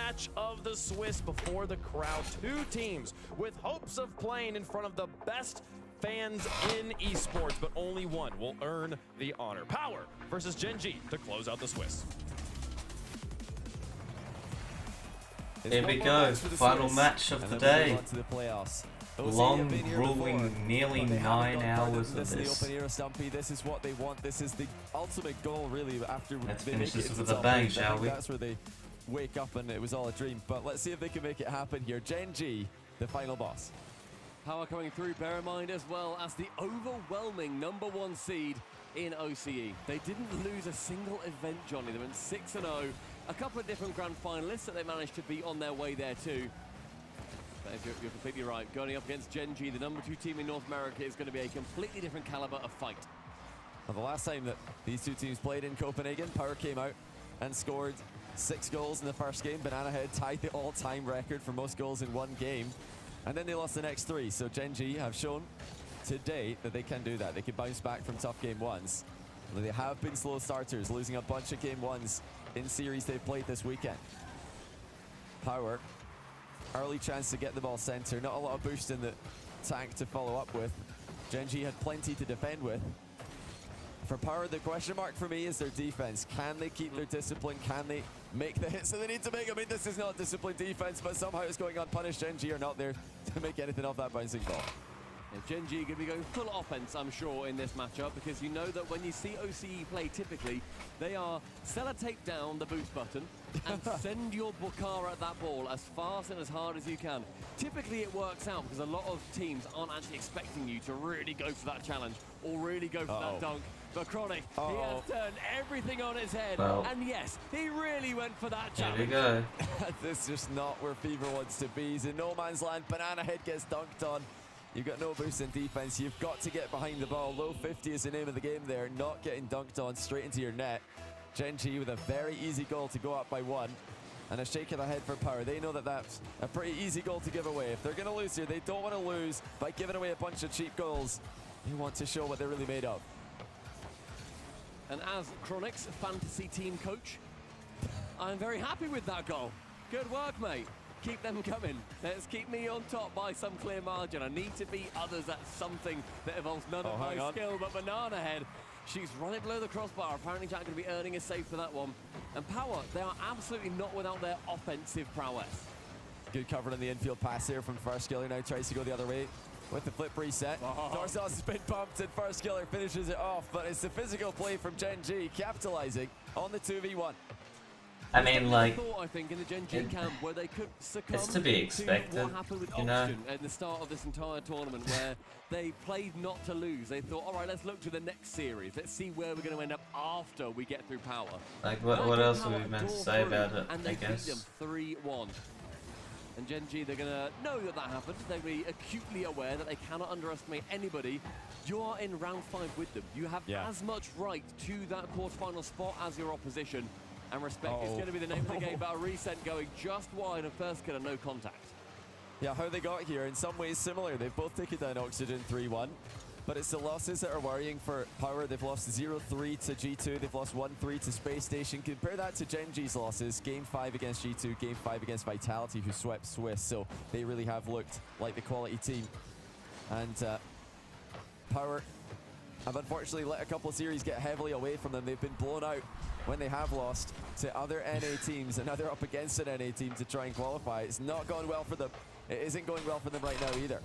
match of the Swiss before the crowd. Two teams with hopes of playing in front of the best fans in esports, but only one will earn the honor. Power versus GenG to close out the Swiss. Here we go, final match of the day. Long, grueling, nearly 9 hours of this. This is what they want. This is the ultimate goal, really. After let's finish this with a bang, shall we? That's where they wake up and it was all a dream. But let's see if they can make it happen here. GenG, the final boss. Power coming through, bear in mind as well as the overwhelming #1 seed in OCE. They didn't lose a single event, Johnny. They went 6-0. A couple of different grand finalists that they managed to be on their way there too. But you're completely right. Going up against GenG, the #2 team in North America, is going to be a completely different caliber of fight. Well, the last time that these two teams played in Copenhagen, Power came out and scored 6 goals in the first game. Banana Head tied the all-time record for most goals in one game. And then they lost the next 3. So GenG have shown today that they can do that. They can bounce back from tough game 1s. They have been slow starters, losing a bunch of game 1s in series they've played this weekend. Power, early chance to get the ball center. Not a lot of boost in the tank to follow up with. GenG had plenty to defend with. For Power, the question mark for me is their defense. Can they keep their discipline? Can they make the hits that they need to make? I mean, this is not disciplined defense, but somehow it's going unpunished. GenG are not there to make anything of that bouncing ball. GenG going to be going full offense, I'm sure, in this matchup, because you know that when you see OCE play, typically, they are sellotape down the boost button and send your Bukara at that ball as fast and as hard as you can. Typically, it works out because a lot of teams aren't actually expecting you to really go for that challenge or really go for that dunk. But Chronic, he has turned everything on its head. And yes, he really went for that challenge. Here we go. This is just not where Fever wants to be. He's in no man's land. Banana Head gets dunked on. You've got no boost in defense. You've got to get behind the ball. Low 50 is the name of the game there. Not getting dunked on straight into your net. GenG with a very easy goal to go up by 1. And a shake of the head for Power. They know that that's a pretty easy goal to give away. If they're going to lose here, they don't want to lose by giving away a bunch of cheap goals. They want to show what they're really made of. And as Chronic's fantasy team coach, I'm very happy with that goal. Good work, mate. Keep them coming. Let's keep me on top by some clear margin. I need to beat others at something that involves none of my skill, but Banana Head, she's running below the crossbar. Apparently Jack going to be earning a save for that one. And Power, they are absolutely not without their offensive prowess. Good cover in the infield pass here from First Killer. Now tries to go the other way with the flip reset. Torsos has been bumped and First Killer finishes it off, but it's the physical play from GenG capitalizing on the 2v1. I mean, like, I think in the GenG camp where they could succumb it's to be expected, to what happened with you know? Oxygen at the start of this entire tournament, where they played not to lose. They thought, all right, let's look to the next series. Let's see where we're going to end up after we get through Power. Like, what else are we meant to say about it, and they I guess? beat them 3-1. And GenG, they're going to know that that happened. They'll be acutely aware that they cannot underestimate anybody. You are in round 5 with them. You have as much right to that quarterfinal spot as your opposition. And respect is going to be the name of the game, but a reset going just wide and First Killer, no contact. Yeah, how they got here, in some ways similar. They've both taken down Oxygen 3-1, but it's the losses that are worrying for Power. They've lost 0-3 to G2, they've lost 1-3 to Space Station. Compare that to GenG's losses, Game 5 against G2, Game 5 against Vitality, who swept Swiss, so they really have looked like the quality team. And Power have unfortunately let a couple of series get heavily away from them. They've been blown out when they have lost to other NA teams, and now they're up against an NA team to try and qualify. It's not going well for them. It isn't going well for them right now either.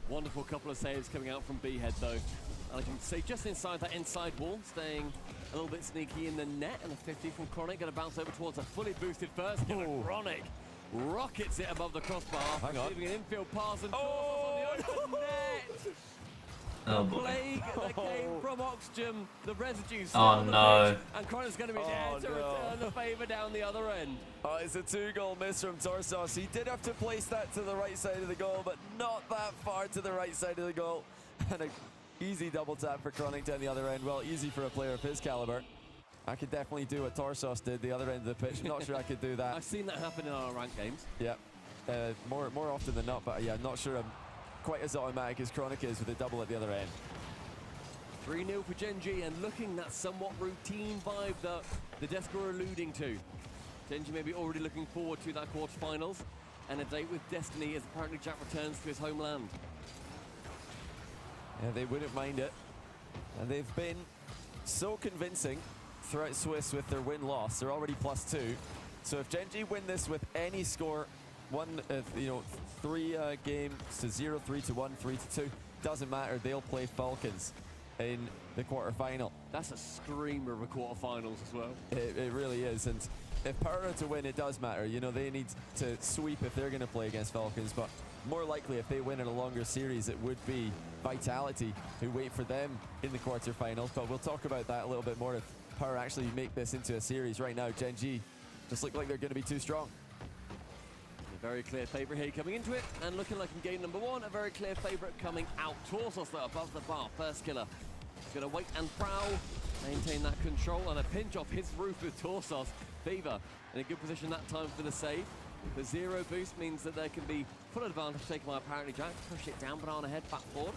Wonderful couple of saves coming out from B-Head though. And I can see just inside that inside wall, staying a little bit sneaky in the net, and a 50 from Chronic, going to bounce over towards a fully boosted First Killer. Chronic rockets it above the crossbar, receiving an infield pass and on the open net. Oh the boy. plague that came from Oxygen, the residue. Oh no. And Chronic's going to be there to return the favor down the other end. It's a 2-goal miss from Torsos. He did have to place that to the right side of the goal, but not that far to the right side of the goal. And an easy double tap for Chronic down the other end. Well, easy for a player of his caliber. I could definitely do what Torsos did the other end of the pitch. Not sure I could do that. I've seen that happen in our ranked games. Yeah, more often than not, but yeah, not sure I'm quite as automatic as Chronic is with a double at the other end. 3-0 for GenG, and looking that somewhat routine vibe that the Desk were alluding to. GenG may be already looking forward to that quarterfinals and a date with destiny as apparently Jack returns to his homeland. Yeah, they wouldn't mind it. And they've been so convincing throughout Swiss with their win-loss. They're already +2. So if GenG win this with any score, 3 games to 0, 3 to 1, 3 to 2, doesn't matter. They'll play Falcons in the quarterfinal. That's a screamer of a quarterfinals as well. It really is. And if Power are to win, it does matter. You know, they need to sweep if they're going to play against Falcons, but more likely if they win in a longer series, it would be Vitality who wait for them in the quarterfinals. But we'll talk about that a little bit more if Power actually make this into a series. Right now, GenG just look like they're going to be too strong. A very clear favourite here coming into it, and looking like in game number 1, a very clear favourite coming out. Torsos though above the bar, first killer. He's going to wait and prowl, maintain that control, and a pinch off his roof with Torsos. Fever in a good position that time for the save. The 0 boost means that there can be full advantage taken by apparently Jack. Push it down, Banana head back forward.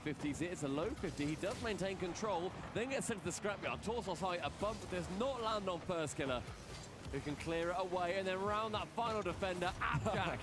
50's it, it's a low 50. He does maintain control, then gets sent to the scrapyard. Torsos high, a bump that does not land on first killer, who can clear it away, and then round that final defender, Jack,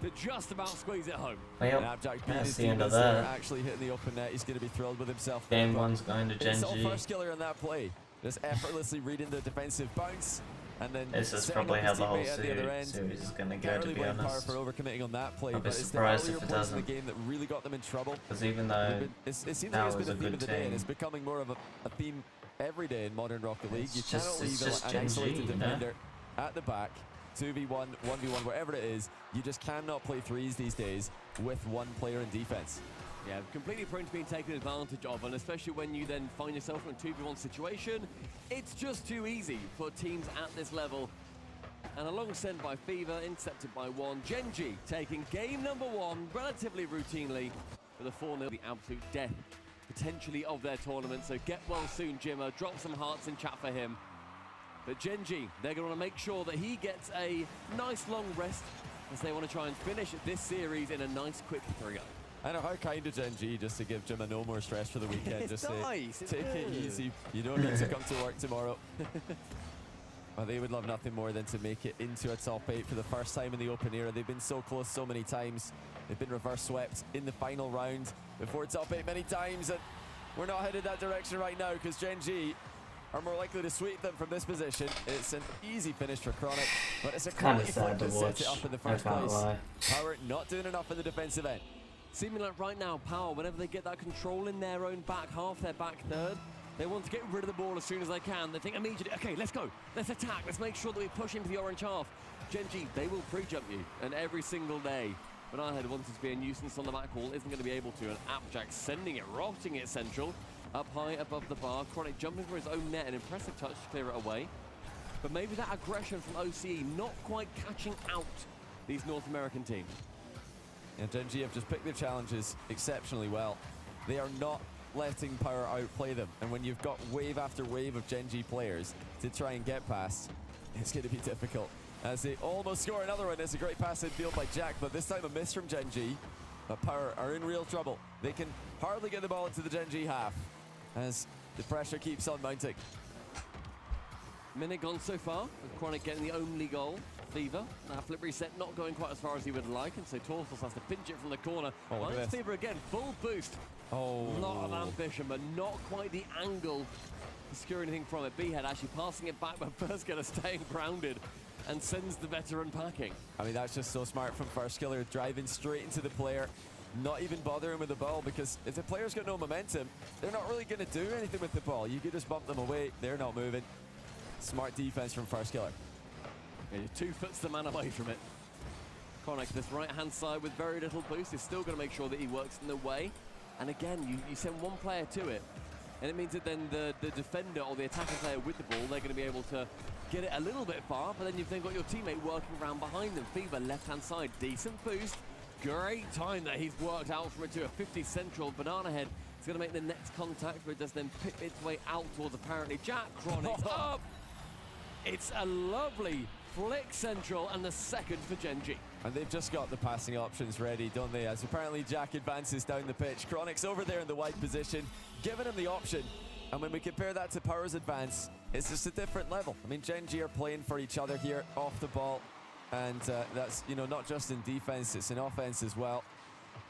to just about squeeze it home. Well, that's the end of that. that. Actually hitting the open net, he's going to be thrilled with himself. Game 1's going to It's all GenG. first killer in that play. Just effortlessly reading the defensive bounce, and then This is setting probably up how his the whole teammate at the other end. series is going to go, Can't to really be blame Power honest. for overcommitting on that play, I'd be but it's the surprised earlier if it plays in the doesn't. game that really got them in trouble. Because even though It seems like that it's was been a a theme good of the day, and team, it's becoming more of a theme every day in modern Rocket League. It's You just- cannot it's leave just an GenG, isolated you know? defender at the back, 2v1, 1v1, wherever it is. You just cannot play threes these days with one player in defense. Yeah, completely prone to being taken advantage of, and especially when you then find yourself in a 2v1 situation, it's just too easy for teams at this level. And a long send by Fever, intercepted by 1. GenG taking game number 1 relatively routinely with a 4-0, the absolute death potentially of their tournament. So get well soon, Jimmer. Drop some hearts in chat for him. But GenG, they're going to want to make sure that he gets a nice long rest as they want to try and finish this series in a nice quick 3-0. I know, how kind of GenG just to give Jimma no more stress for the weekend. It's just nice, say, it's take it good. easy. You don't need to come to work tomorrow. Well, they would love nothing more than to make it into a top 8 for the first time in the Open era. They've been so close so many times. They've been reverse swept in the final round before top 8 many times, and we're not headed that direction right now because GenG are more likely to sweep them from this position. It's an easy finish for Chronic, but it's a kind quality of sad flip to to set watch. it up in the I first can't place. lie. Power not doing enough in the defensive end. Seeming like right now, Power, whenever they get that control in their own back half, their back third, they want to get rid of the ball as soon as they can. They think immediately, okay, let's go. Let's attack. Let's make sure that we push into the orange half. GenG, they will pre-jump you, and every single day. But I had wanted to be a nuisance on the back wall, isn't going to be able to. And Appjack sending it, rotting it central, up high above the bar. Chronic jumping for his own net, an impressive touch to clear it away. But maybe that aggression from OCE not quite catching out these North American teams. And GenG have just picked their challenges exceptionally well. They are not letting Power outplay them. And when you've got wave after wave of GenG players to try and get past, it's going to be difficult. As they almost score another one, it's a great pass in field by Jack, but this time a miss from GenG. But Power are in real trouble. They can hardly get the ball into the GenG half as the pressure keeps on mounting. Minute gone so far, with Chronic getting the only goal. Fever, that flip reset not going quite as far as he would like, and so Torsos has to pinch it from the corner. Oh, look at Finds this. Fever again, full boost. Oh. A lot of ambition, but not quite the angle to secure anything from it. B-Head actually passing it back, but first Killer staying grounded and sends the veteran packing. I mean, that's just so smart from First Killer, driving straight into the player, not even bothering with the ball, because if the player's got no momentum, they're not really going to do anything with the ball. You could just bump them away. They're not moving. Smart defense from First Killer. Yeah, you're 2 foot the man away from it. Chronic, this right-hand side with very little boost, is still going to make sure that he works in the way. And again, you send one player to it, and it means that then the defender or the attacking player with the ball, they're going to be able to get it a little bit far, but then you've then got your teammate working around behind them. Fever, left-hand side, decent boost. Great time that he's worked out from it to a 50 central. Banana Head is going to make the next contact, but it does then pick its way out towards apparently Jack. Chronic's up. It's a lovely flick central and the second for GenG. And they've just got the passing options ready, don't they? As apparently Jack advances down the pitch. Chronic's over there in the wide position, giving him the option. And when we compare that to Power's advance, it's just a different level. I mean, GenG are playing for each other here off the ball, and that's, you know, not just in defense, it's in offense as well.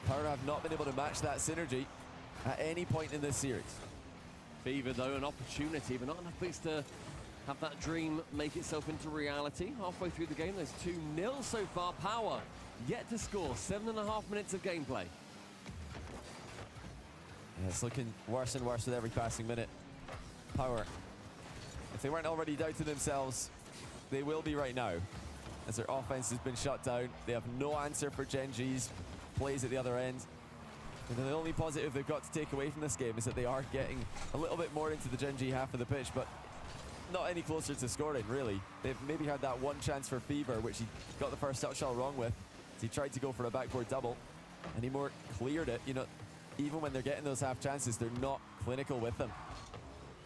Power have not been able to match that synergy at any point in this series. Fever, though, an opportunity, but not enough boost to have that dream make itself into reality. Halfway through the game, there's 2-0 so far. Power yet to score. 7.5 minutes of gameplay. Yeah, it's looking worse and worse with every passing minute. Power, if they weren't already doubting themselves, they will be right now, as their offense has been shut down. They have no answer for GenG's plays at the other end. And the only positive they've got to take away from this game is that they are getting a little bit more into the GenG half of the pitch, but not any closer to scoring, really. They've maybe had that one chance for Fever, which he got the first touch shot wrong with. He tried to go for a backboard double, and he more cleared it. You know, even when they're getting those half chances, they're not clinical with them.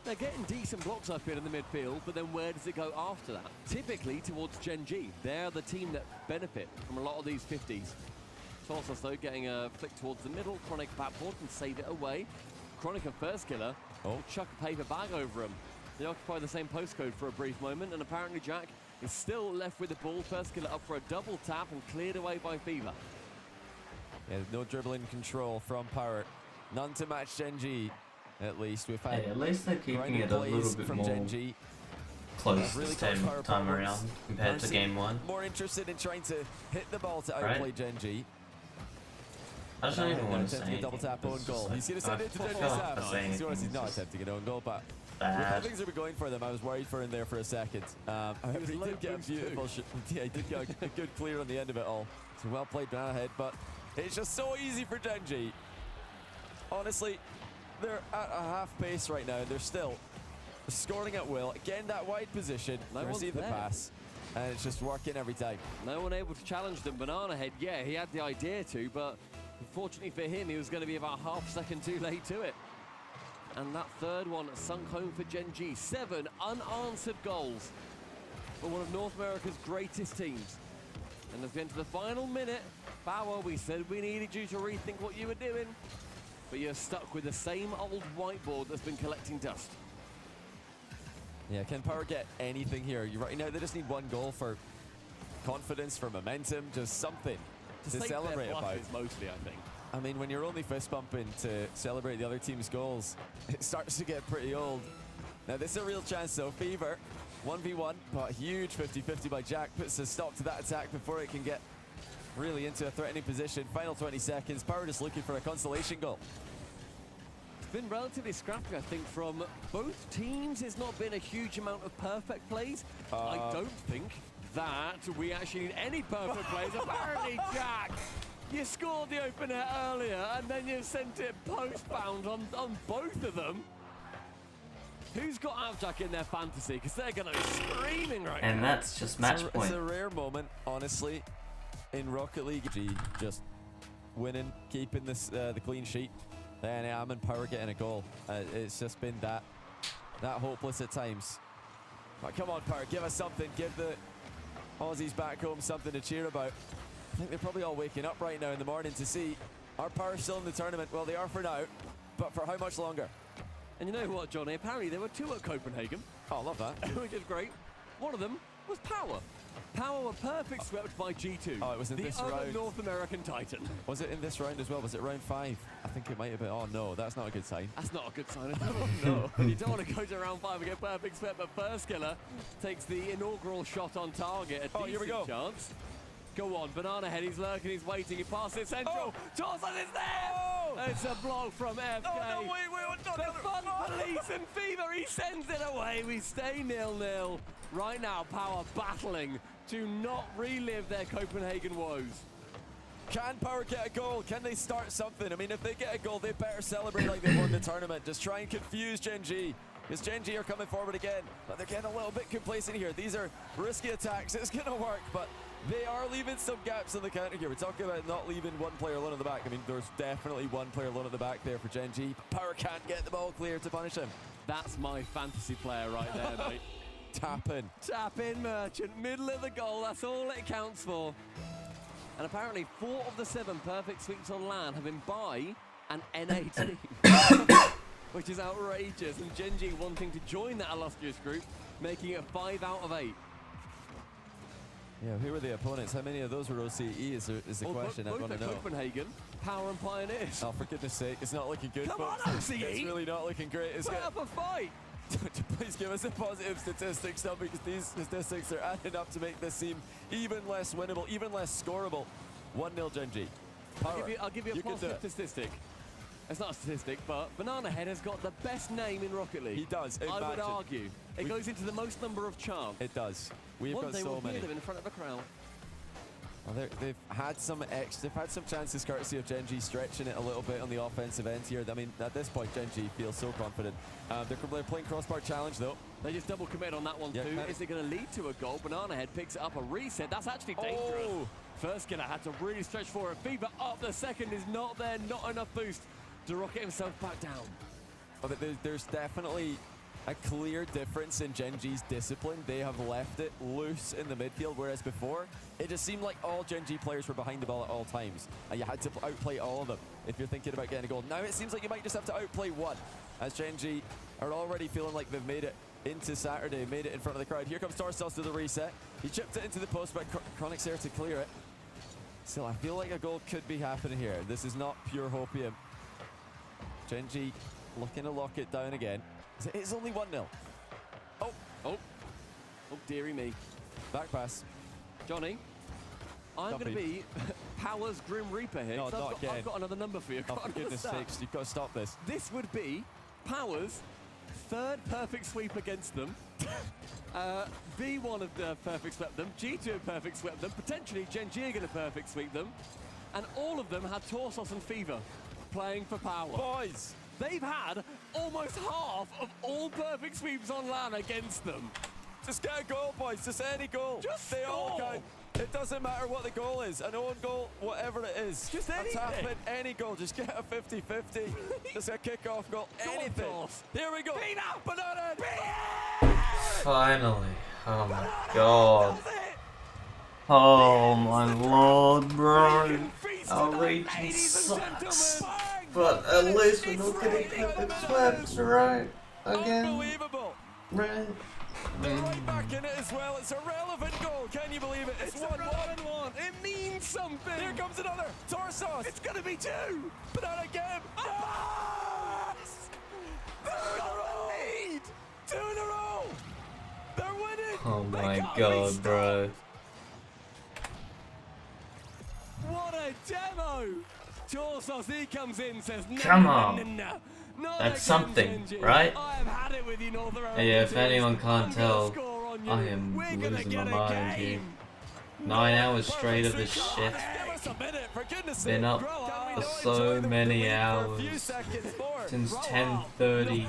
They're getting decent blocks up here in the midfield, but then where does it go after that? Typically towards GenG. They're the team that benefit from a lot of these 50s. Torsos, though, getting a flick towards the middle. Chronic backboard can save it away. Chronic a first killer. Chuck a paper bag over him. They occupy the same postcode for a brief moment, and apparently Jack is still left with the ball. First killer up for a double tap and cleared away by Fever. Yeah, no dribbling control from Power. None to match GenG, at least. We've had at least they're keeping it a little bit from more GenG. close Really this time around compared to game one. More interested in trying to hit the ball to outplay GenG. I just don't even want to say double tap own goal. He's going to send it to GenG's half. He's not attempting an own goal, but with how things have been going for them, I was worried for him there for a second. However, he did get a beautiful yeah, he did get a good clear on the end of it all. So well played Banana Head, but it's just so easy for GenG. Honestly, they're at a half pace right now, and they're still scoring at will. Again, that wide position, receive the pass, and it's just working every time. No one able to challenge them. Banana Head, yeah, he had the idea to, but unfortunately for him, he was going to be about half a second too late to it. And that third one sunk home for GenG. 7 unanswered goals for one of North America's greatest teams. And as we enter the final minute, Power, we said we needed you to rethink what you were doing, but you're stuck with the same old whiteboard that's been collecting dust. Yeah, can Power get anything here? Right now, they just need one goal for confidence, for momentum, just something to celebrate about. Mostly, I think. I mean, when you're only fist bumping to celebrate the other team's goals, it starts to get pretty old. Now, this is a real chance, though. Fever, 1v1, but a huge 50-50 by Jack puts a stop to that attack before it can get really into a threatening position. Final 20 seconds. Power just looking for a consolation goal. It's been relatively scrappy, I think, from both teams. It's not been a huge amount of perfect plays. I don't think that we actually need any perfect plays. Apparently, Jack, you scored the opener earlier, and then you sent it postbound on both of them. Who's got Outjack in their fantasy? Because they're going to be screaming right now. And that's just match point. It's a rare moment, honestly, in Rocket League. Just winning, keeping this the clean sheet. Then Am and Power getting a goal. It's just been that hopeless at times. But come on, Power, give us something. Give the Aussies back home something to cheer about. I think they're probably all waking up right now in the morning to see our Power still in the tournament. Well, they are for now, but for how much longer? And you know what, Johnny? Apparently there were 2 at Copenhagen. Oh, I love that. Which is great. One of them was Power. Power were perfect swept by G2. Oh, it was in this round. The other North American Titan. Was it in this round as well? Was it round 5? I think it might have been. Oh, no, that's not a good sign. That's not a good sign at all. No. You don't want to go to round 5 and get perfect swept, but first killer takes the inaugural shot on target. A decent chance. Go on, Banana Head, he's lurking, he's waiting, he passes it central. Torsos is there! Oh. It's a block from FK. Oh, no, wait, the fun police and Fever, he sends it away. We stay 0-0. Right now, Power battling to not relive their Copenhagen woes. Can Power get a goal? Can they start something? I mean, if they get a goal, they better celebrate like they won the tournament. Just try and confuse GenG. Because GenG are coming forward again, but they're getting a little bit complacent here. These are risky attacks. It's going to work, but they are leaving some gaps in the counter here. We're talking about not leaving one player alone at the back. I mean, there's definitely one player alone at the back there for GenG. Power can't get the ball clear to punish him. That's my fantasy player right there, mate. Tap in. Tap in, Merchant. Middle of the goal. That's all it counts for. And apparently 4 of the 7 perfect sweeps on land have been by an NA team. which is outrageous. And GenG wanting to join that illustrious group, making it 5 out of 8. Yeah, who were the opponents? How many of those were OCE is the question I want to know. Copenhagen, Power and Pioneers. Oh, for goodness sake, it's not looking good, Come on, folks. OCE! It's really not looking great. Put up a fight! Please give us a positive statistics now, because these statistics are adding up to make this seem even less winnable, even less scoreable. 1-0 GenG. I'll give you a positive statistic. It's not a statistic, but Banana Head has got the best name in Rocket League. He does. I would argue. It goes into the most number of charms. It does. We've got so we'll many. hear them in front of a crowd. Well, they've had some chances courtesy of GenG stretching it a little bit on the offensive end here. I mean, at this point, GenG feels so confident. They're playing crossbar challenge though. They just double commit on that one too. Is it going to lead to a goal? Banana Head picks it up, a reset. That's actually dangerous. Oh. First killer had to really stretch for it. Fever up. The second is not there. Not enough boost to rocket himself back down. But there's definitely a clear difference in GenG's discipline. They have left it loose in the midfield, whereas before, it just seemed like all GenG players were behind the ball at all times. And you had to outplay all of them if you're thinking about getting a goal. Now it seems like you might just have to outplay one, as GenG are already feeling like they've made it into Saturday, made it in front of the crowd. Here comes Torsos to the reset. He chipped it into the post, but Chronic's there to clear it. Still, I feel like a goal could be happening here. This is not pure hopium. GenG looking to lock it down again. It's only 1-0. Oh, dearie me. Back pass. Johnny, I'm going to be Power's Grim Reaper here. No, not again. I've got another number for you. Oh, for goodness sakes, you've got to stop this. This would be Power's 3rd perfect sweep against them. V1 have perfect swept them. G2 have perfect swept them. Potentially GenG are going to perfect sweep them. And all of them had Torsos and Fever playing for Power. Boys! They've had almost half of all perfect sweeps on LAN against them. Just get a goal, boys. Just any goal. Just they all score. count. It doesn't matter what the goal is. An own goal, whatever it is. Just anything. A tap in, any goal. Just get a 50-50. Just a kick-off goal. Anything. Here we go. Banana. Finally. Oh my god. Oh my lord, bro. Our region sucks. But at least we're not getting perfect sweeps, right? Again. Unbelievable. Right. Right back in it as well. It's a relevant goal. Can you believe it? It's 1-1. It means something. Here comes another. Torsos. It's going to be 2. Banana again. Yes! They've got a lead. 2 in a row. They're winning. Oh They my can't god, be bro. What a demo! Torsos, he comes in, says no. Come on. No. Not That's again, something, GenG. right? I have had it with you, Northern Yeah, if Ireland anyone teams. can't I'm gonna tell, score on you. I am We're gonna losing get my a mind here. game. 9 hours straight of this shit. Give us a minute, for goodness Been sake. up Can we for not so enjoy the many lead for a hours. few seconds more? Since Grow up. 10:30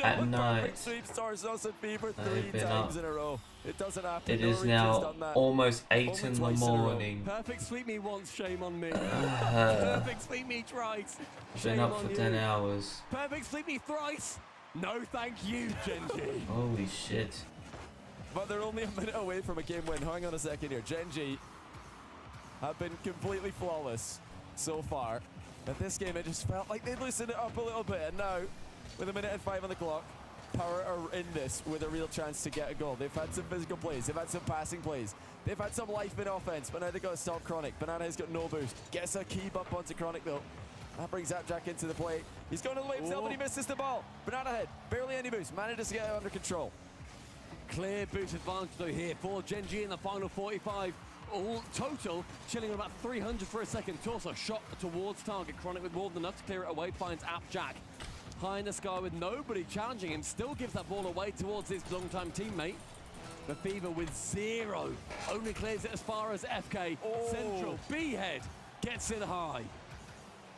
at No night. perfect sweeps Torsos and Fever I've 3 been times up. in a row. It doesn't happen. It No is region's now done that. almost 8 Only in the twice in a row. morning. Perfect sweep me once, shame on me. Uh, Perfect sweep me twice. Been Shame up on for you. 10 hours. Perfect sweep me thrice. No, thank you, GenG. Holy shit. But they're only a minute away from a game win. Hang on a second here. GenG have been completely flawless so far. But this game, it just felt like they loosened it up a little bit. And now, with a minute and 5 on the clock, Power are in this with a real chance to get a goal. They've had some physical plays. They've had some passing plays. They've had some life in offense, but now they've got to stop Chronic. Banana has got no boost. Gets a key bump onto Chronic, though. That brings Zapjack into the play. He's going to the way himself, and he misses the ball. Banana Head, barely any boost. Manages to get it under control. Clear boost advantage though here for GenG in the final 45. All total, chilling at about 300 for a second. Torso shot towards target. Chronic with more than enough to clear it away. Finds Zapjack high in the sky with nobody challenging him. Still gives that ball away towards his long-time teammate. The Fever with 0. Only clears it as far as FK. Oh. Central. B-Head gets it high.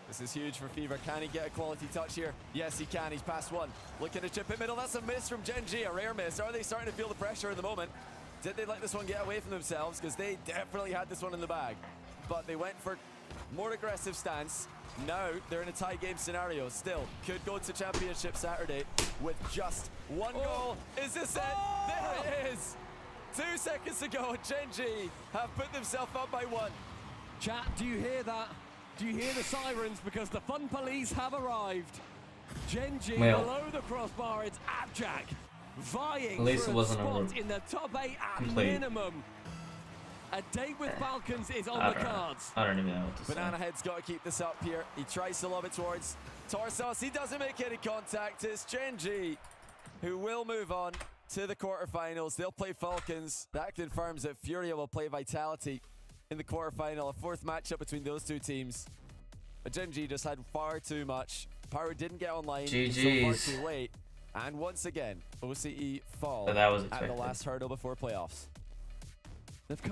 This is huge for Fever. Can he get a quality touch here? Yes, he can. He's past one. Looking to chip in middle. That's a miss from GenG, a rare miss. Are they starting to feel the pressure in the moment? Did they let this one get away from themselves? Because they definitely had this one in the bag. But they went for more aggressive stance. Now they're in a tie game scenario. Still, could go to Championship Saturday with just one goal. Is this it? There it is. 2 seconds to go. GenG have put themselves up by 1. Chat, do you hear that? Do you hear the sirens? Because the fun police have arrived. GenG Well, below the crossbar, it's Abjack vying at least for it a wasn't spot in the top 8 at complete. minimum. A date with Falcons is on I the don't know. cards. I don't even know what to say. Banana Head's got to keep this up here. He tries to lob it towards Torsos. He doesn't make any contact. It's GenG who will move on to the quarterfinals. They'll play Falcons. That confirms that Furia will play Vitality in the quarterfinal. A fourth matchup between those two teams. But GenG just had far too much. Power didn't get online. GG's. So far too late. And once again, OCE fall But that was at the expected. last hurdle before playoffs. They've come